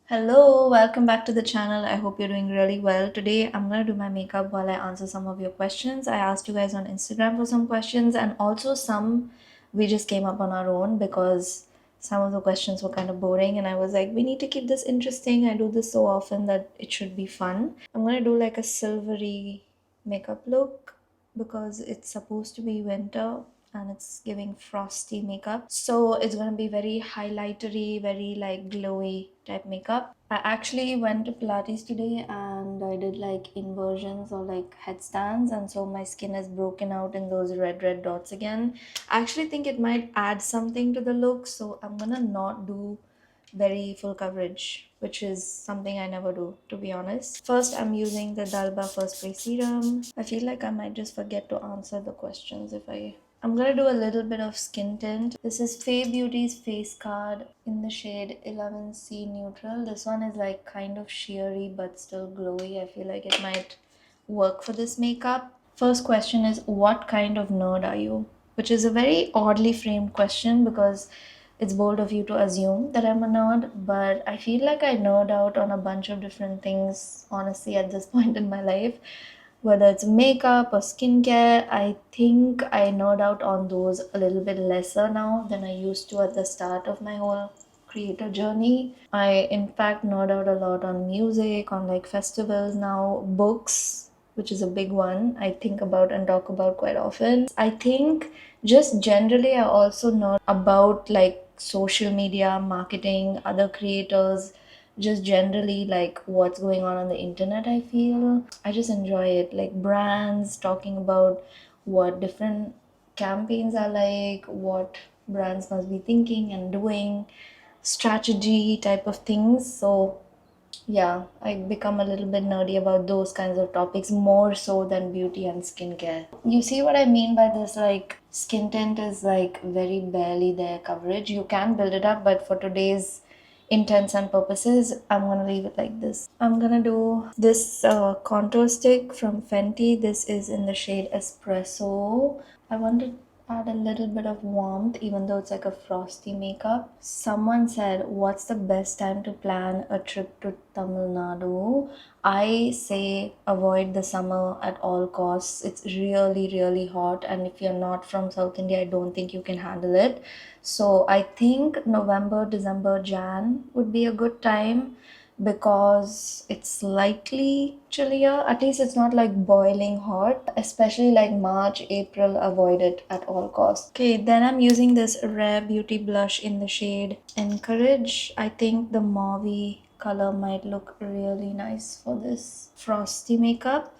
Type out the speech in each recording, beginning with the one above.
Hello, welcome back to the channel. I hope you're doing really well. Today I'm gonna do my makeup while I answer some of your questions. I asked you guys on Instagram for some questions, and also some we just came up on our own because some of the questions were kind of boring, and I was like, we need to keep this interesting. I do this so often that it should be fun. I'm gonna do like a silvery makeup look because it's supposed to be winter and it's giving frosty makeup, so it's gonna be very highlightery, very like glowy type makeup. I actually went to Pilates today and I did like inversions or like headstands, and so my skin is broken out in those red dots again. I actually think it might add something to the look, so I'm gonna not do very full coverage, which is something I never do, to be honest. First, I'm using the Dalba First Spray Serum. I feel like I might just forget to answer the questions if I'm gonna do a little bit of skin tint. This is Faye Beauty's Face Card in the shade 11C Neutral. This one is like kind of sheery but still glowy. I feel like it might work for this makeup. First question is, what kind of nerd are you? Which is a very oddly framed question because it's bold of you to assume that I'm a nerd, but I feel like I nerd out on a bunch of different things, honestly, at this point in my life. Whether it's makeup or skincare, I think I nerd out on those a little bit lesser now than I used to at the start of my whole creator journey. I, in fact, nerd out a lot on music, on like festivals now, books, which is a big one I think about and talk about quite often. I think just generally, I also nerd about like social media, marketing, other creators, just generally like what's going on the internet. I feel I just enjoy it, like brands talking about what different campaigns are like, what brands must be thinking and doing, strategy type of things. So yeah, I become a little bit nerdy about those kinds of topics more so than beauty and skincare. You see what I mean by this? Like, skin tint is like very barely there coverage. You can build it up, but for today's intents and purposes, I'm gonna leave it like this. I'm gonna do this contour stick from Fenty. This is in the shade Espresso. I want to add a little bit of warmth even though it's like a frosty makeup. Someone said, what's the best time to plan a trip to Tamil Nadu? I say avoid the summer at all costs. It's really hot, and if you're not from South India, I don't think you can handle it. So I think November, December, Jan would be a good time because it's slightly chillier. At least it's not like boiling hot, especially like March, April, avoid it at all costs. Okay, then I'm using this Rare Beauty blush in the shade Encourage. I think the mauve color might look really nice for this frosty makeup.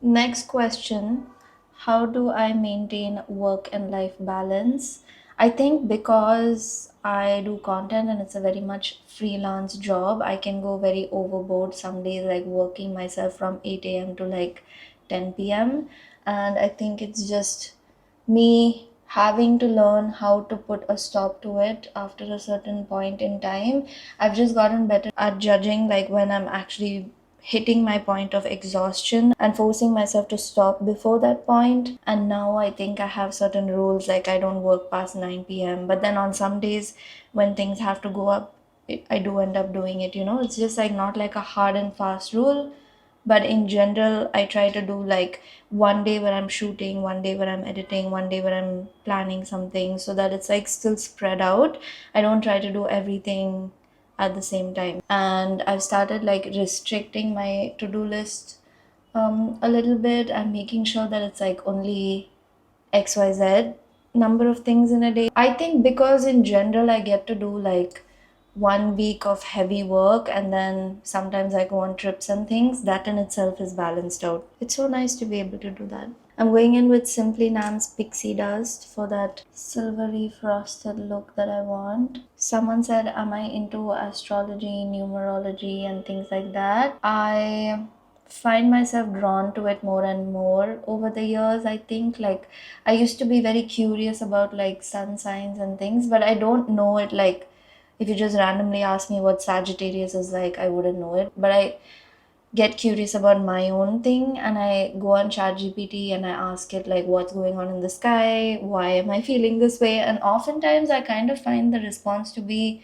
Next question, how do I maintain work and life balance? I think because I do content and it's a very much freelance job, I can go very overboard some days, like working myself from 8 a.m. to like 10 p.m. And I think it's just me having to learn how to put a stop to it after a certain point in time. I've just gotten better at judging like when I'm actually hitting my point of exhaustion and forcing myself to stop before that point. And now I think I have certain rules, like I don't work past 9 p.m. But then on some days when things have to go up, I do end up doing it, you know? It's just like not like a hard and fast rule. But in general, I try to do like one day where I'm shooting, one day where I'm editing, one day where I'm planning something, so that it's like still spread out. I don't try to do everything at the same time. And I've started like restricting my to-do list a little bit and making sure that it's like only XYZ number of things in a day. I think because in general I get to do like 1 week of heavy work and then sometimes I go on trips and things, that in itself is balanced out. It's so nice to be able to do that. I'm going in with Simply Nam's Pixie Dust for that silvery frosted look that I want. Someone said, am I into astrology, numerology and things like that? I find myself drawn to it more and more over the years. I think like I used to be very curious about like sun signs and things, but I don't know it. Like if you just randomly ask me what Sagittarius is like, I wouldn't know it. But I get curious about my own thing and I go on ChatGPT and I ask it like what's going on in the sky, why am I feeling this way, and oftentimes I kind of find the response to be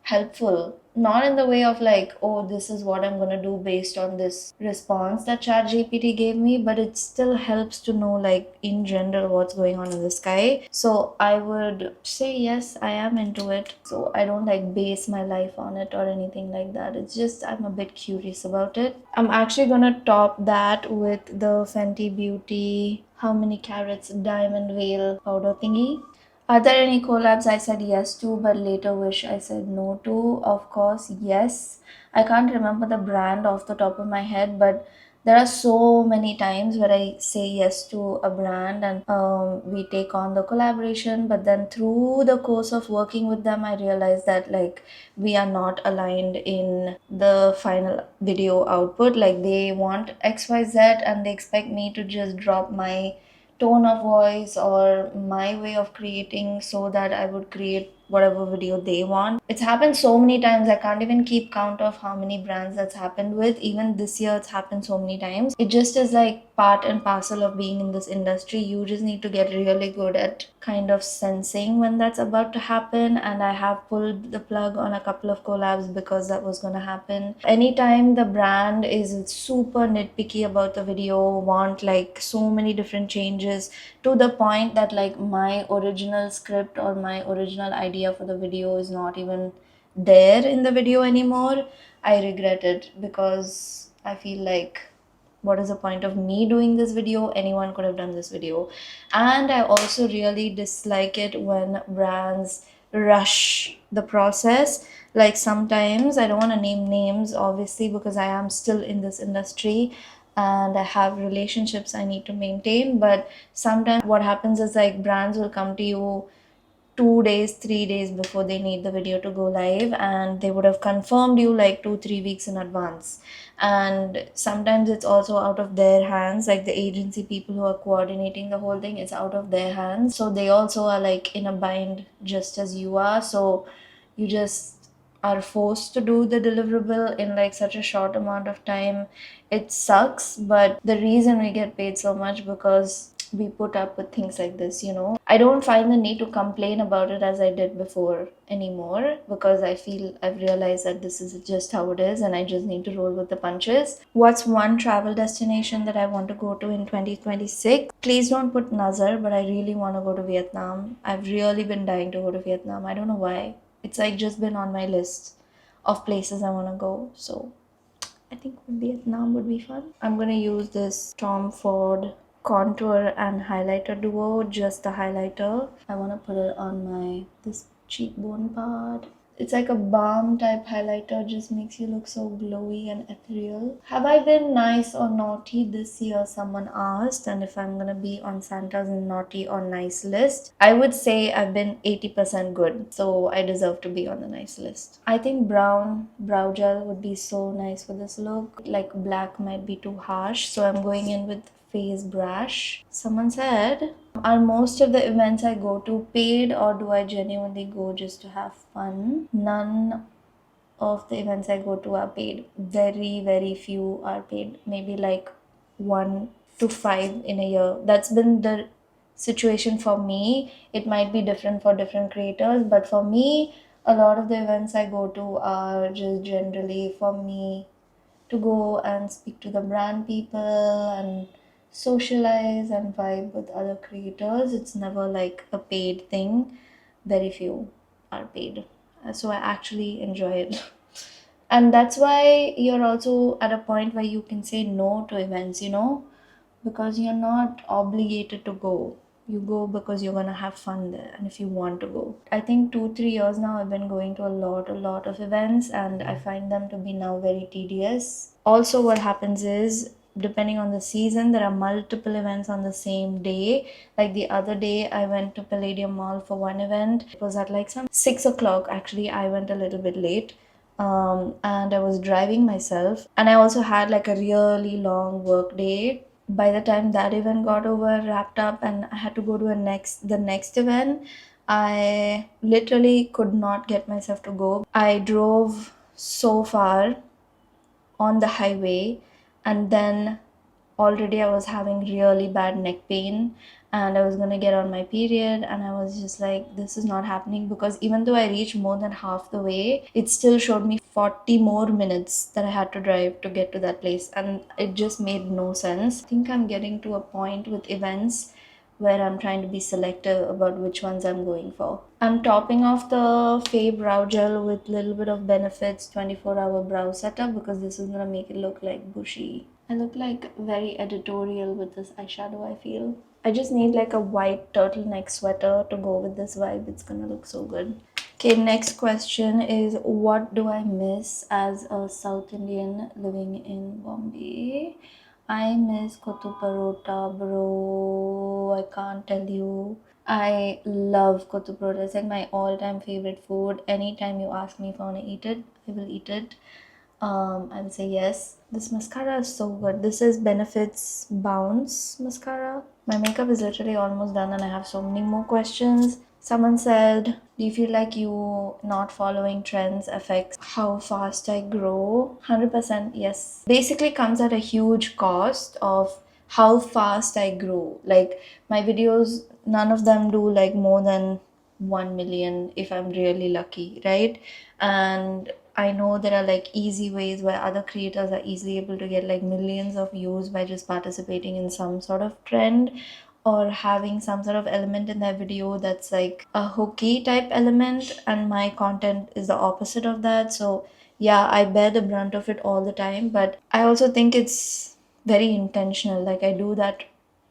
helpful. Not in the way of like, oh, this is what I'm gonna do based on this response that ChatGPT gave me, but it still helps to know, like, in general, what's going on in the sky. So I would say yes, I am into it. So I don't like base my life on it or anything like that. It's just I'm a bit curious about it. I'm actually gonna top that with the Fenty Beauty How Many Carats Diamond Veil powder thingy. Are there any collabs I said yes to but later wish I said no to? Of course, yes. I can't remember the brand off the top of my head, but there are so many times where I say yes to a brand and we take on the collaboration, but then through the course of working with them, I realize that like we are not aligned in the final video output. Like they want XYZ and they expect me to just drop my tone of voice or my way of creating so that I would create whatever video they want. It's happened so many times, I can't even keep count of how many brands that's happened with. Even this year, it's happened so many times. It just is like part and parcel of being in this industry. You just need to get really good at kind of sensing when that's about to happen. And I have pulled the plug on a couple of collabs because that was going to happen. Anytime the brand is super nitpicky about the video, want like so many different changes to the point that like my original script or my original idea for the video is not even there in the video anymore, I regret it because I feel like what is the point of me doing this video? Anyone could have done this video. And I also really dislike it when brands rush the process. Like sometimes, I don't want to name names obviously because I am still in this industry and I have relationships I need to maintain, but sometimes what happens is like brands will come to you 2 days, 3 days before they need the video to go live, and they would have confirmed you like 2, 3 weeks in advance. And sometimes it's also out of their hands, like the agency people who are coordinating the whole thing, it's out of their hands. So they also are like in a bind just as you are. So you just are forced to do the deliverable in like such a short amount of time. It sucks, but the reason we get paid so much because we put up with things like this, you know. I don't find the need to complain about it as I did before anymore because I feel I've realized that this is just how it is and I just need to roll with the punches. What's one travel destination that I want to go to in 2026? Please don't put Nazar, but I really want to go to Vietnam. I've really been dying to go to Vietnam. I don't know why. It's like just been on my list of places I want to go. So I think Vietnam would be fun. I'm gonna use this Tomford contour and highlighter duo, just the highlighter. I want to put it on my this cheekbone part. It's like a balm type highlighter, just makes you look so glowy and ethereal. Have I been nice or naughty this year? Someone asked, and if I'm gonna be on Santa's naughty or nice list, I would say I've been 80% good, so I deserve to be on the nice list. I think brown brow gel would be so nice for this look. Like black might be too harsh, so I'm going in with face brash. Someone said, are most of the events I go to paid or do I genuinely go just to have fun? None of the events I go to are paid. Very, very few are paid. Maybe like 1 to 5 in a year. That's been the situation for me. It might be different for different creators, but for me, a lot of the events I go to are just generally for me to go and speak to the brand people and socialize and vibe with other creators. It's never like a paid thing. Very few are paid. So I actually enjoy it. And that's why you're also at a point where you can say no to events, you know, because you're not obligated to go. You go because you're gonna have fun there and if you want to go. I think 2, 3 years now I've been going to a lot of events and I find them to be now very tedious. Also, what happens is depending on the season, there are multiple events on the same day. Like the other day, I went to Palladium Mall for one event. It was at like some 6 o'clock. Actually, I went a little bit late. And I was driving myself, and I also had like a really long work day. By the time that event got over, wrapped up, and I had to go to the next event, I literally could not get myself to go. I drove so far on the highway, and then already I was having really bad neck pain and I was gonna get on my period, and I was just like, this is not happening, because even though I reached more than half the way, it still showed me 40 more minutes that I had to drive to get to that place, and it just made no sense. I think I'm getting to a point with events where I'm trying to be selective about which ones I'm going for. I'm topping off the Faye Brow Gel with a little bit of Benefits 24-hour brow setup, because this is gonna make it look like bushy. I look like very editorial with this eyeshadow, I feel. I just need like a white turtleneck sweater to go with this vibe. It's gonna look so good. Okay, next question is, what do I miss as a South Indian living in Bombay? I miss Kotu Parota, bro. I can't tell you. I love Kotu Parota. It's like my all-time favorite food. Anytime you ask me if I want to eat it, I will eat it. I will say yes. This mascara is so good. This is Benefits Bounce mascara. My makeup is literally almost done and I have so many more questions. Someone said, do you feel like you not following trends affects how fast I grow? 100% yes. Basically comes at a huge cost of how fast I grow. Like my videos, none of them do like more than 1 million if I'm really lucky, right? And I know there are like easy ways where other creators are easily able to get like millions of views by just participating in some sort of trend or having some sort of element in their video that's like a hooky type element, and my content is the opposite of that. So yeah, I bear the brunt of it all the time, but I also think it's very intentional. Like I do that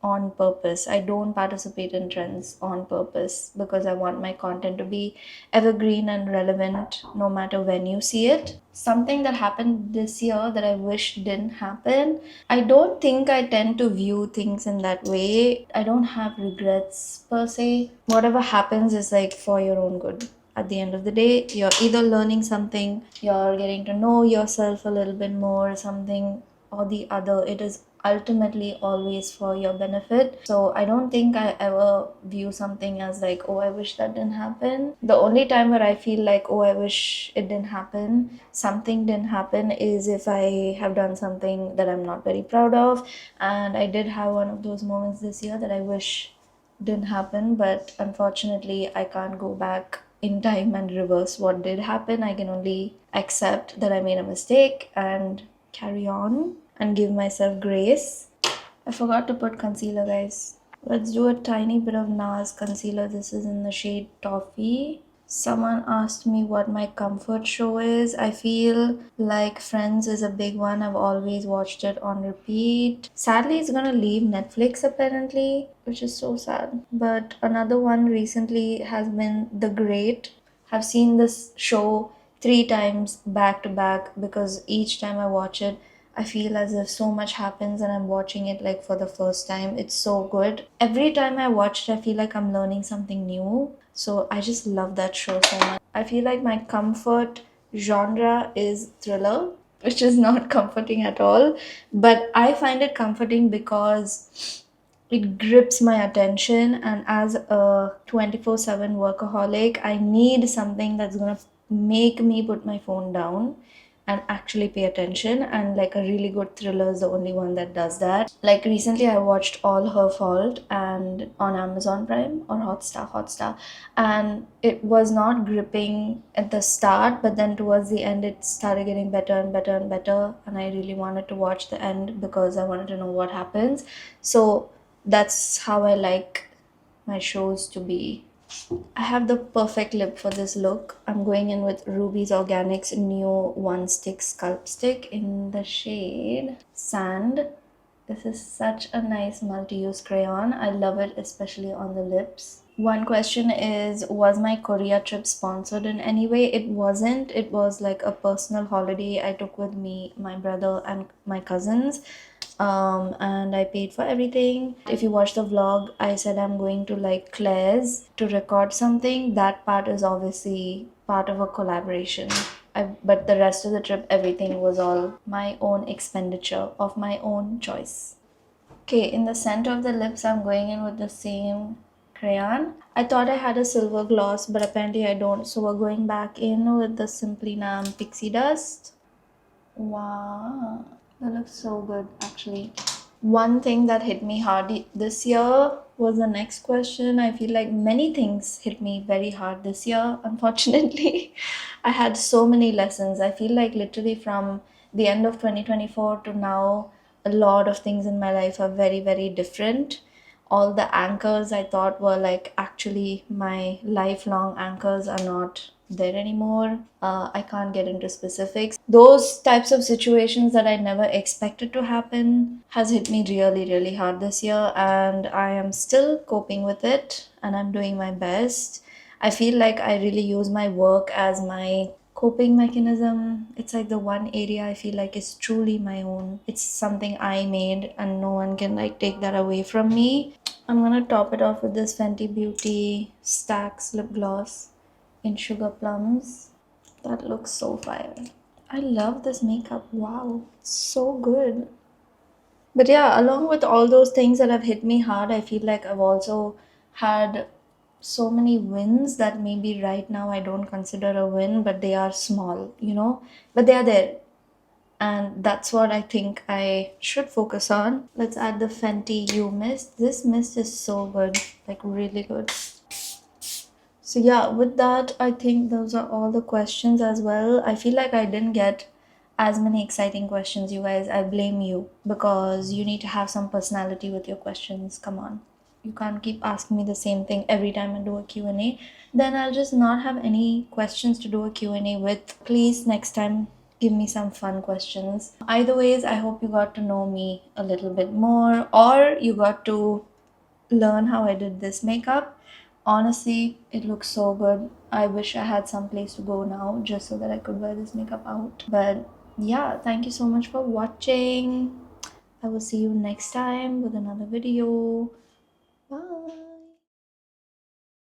on purpose. I don't participate in trends on purpose because I want my content to be evergreen and relevant no matter when you see it. Something that happened this year that I wish didn't happen. I don't think I tend to view things in that way. I don't have regrets per se. Whatever happens is like for your own good. At the end of the day, you're either learning something, you're getting to know yourself a little bit more, something or the other. It is ultimately always for your benefit. So I don't think I ever view something as like, oh, I wish that didn't happen. The only time where I feel like, oh, I wish it didn't happen, something didn't happen, is if I have done something that I'm not very proud of. And I did have one of those moments this year that I wish didn't happen, but unfortunately I can't go back in time and reverse what did happen. I can only accept that I made a mistake and carry on and give myself grace. I forgot to put concealer, guys. Let's do a tiny bit of NARS concealer. This is in the shade Toffee. Someone asked me what my comfort show is. I feel like Friends is a big one. I've always watched it on repeat. Sadly, it's gonna leave Netflix apparently, which is so sad. But another one recently has been The Great. I've seen this show 3 times back to back because each time I watch it, I feel as if so much happens and I'm watching it like for the first time. It's so good. Every time I watch it, I feel like I'm learning something new. So I just love that show so much. I feel like my comfort genre is thriller, which is not comforting at all. But I find it comforting because it grips my attention, and as a 24/7 workaholic, I need something that's gonna make me put my phone down and actually pay attention, and like a really good thriller is the only one that does that. Like recently I watched All Her Fault and on Amazon Prime or Hotstar, and it was not gripping at the start, but then towards the end it started getting better and better and better, and I really wanted to watch the end because I wanted to know what happens. So that's how I like my shows to be. I have the perfect lip for this look. I'm going in with Ruby's Organics new onestick sculpt stick in the shade Sand. This is such a nice multi-use crayon. I love it, especially on the lips. One question is, was my Korea trip sponsored in any way? It wasn't. It was like a personal holiday I took with me, my brother, and my cousins. And I paid for everything. If you watch the vlog, I said I'm going to like Claire's to record something. That part is obviously part of a collaboration. But the rest of the trip, everything was all my own expenditure of my own choice. Okay, in the center of the lips, I'm going in with the same crayon. I thought I had a silver gloss, but apparently I don't. So we're going back in with the Simply Nam Pixie Dust. Wow, that looks so good actually. One thing that hit me hard this year was the next question. I feel like many things hit me very hard this year, unfortunately. I had so many lessons. I feel like literally from the end of 2024 to now, a lot of things in my life are very, very different. All the anchors I thought were like actually my lifelong anchors are not there anymore. I can't get into specifics. Those types of situations that I never expected to happen has hit me really, really hard this year, and I am still coping with it and I'm doing my best. I feel like I really use my work as my coping mechanism. It's like the one area I feel like is truly my own. It's something I made and no one can like take that away from me. I'm gonna top it off with this Fenty Beauty Stackz lip gloss in Sugar Plums. That looks so fire. I love this makeup. Wow, it's so good. But yeah, along with all those things that have hit me hard, I feel like I've also had so many wins that maybe right now I don't consider a win, but they are small, you know? But they are there. And that's what I think I should focus on. Let's add the Fenty You Mist. This mist is so good, like really good. So yeah, with that, I think those are all the questions as well. I feel like I didn't get as many exciting questions, you guys. I blame you because you need to have some personality with your questions. Come on. You can't keep asking me the same thing every time I do a Q&A. Then I'll just not have any questions to do a Q&A with. Please next time give me some fun questions. Either ways, I hope you got to know me a little bit more or you got to learn how I did this makeup. Honestly, it looks so good. I wish I had some place to go now just so that I could wear this makeup out. But yeah, thank you so much for watching. I will see you next time with another video.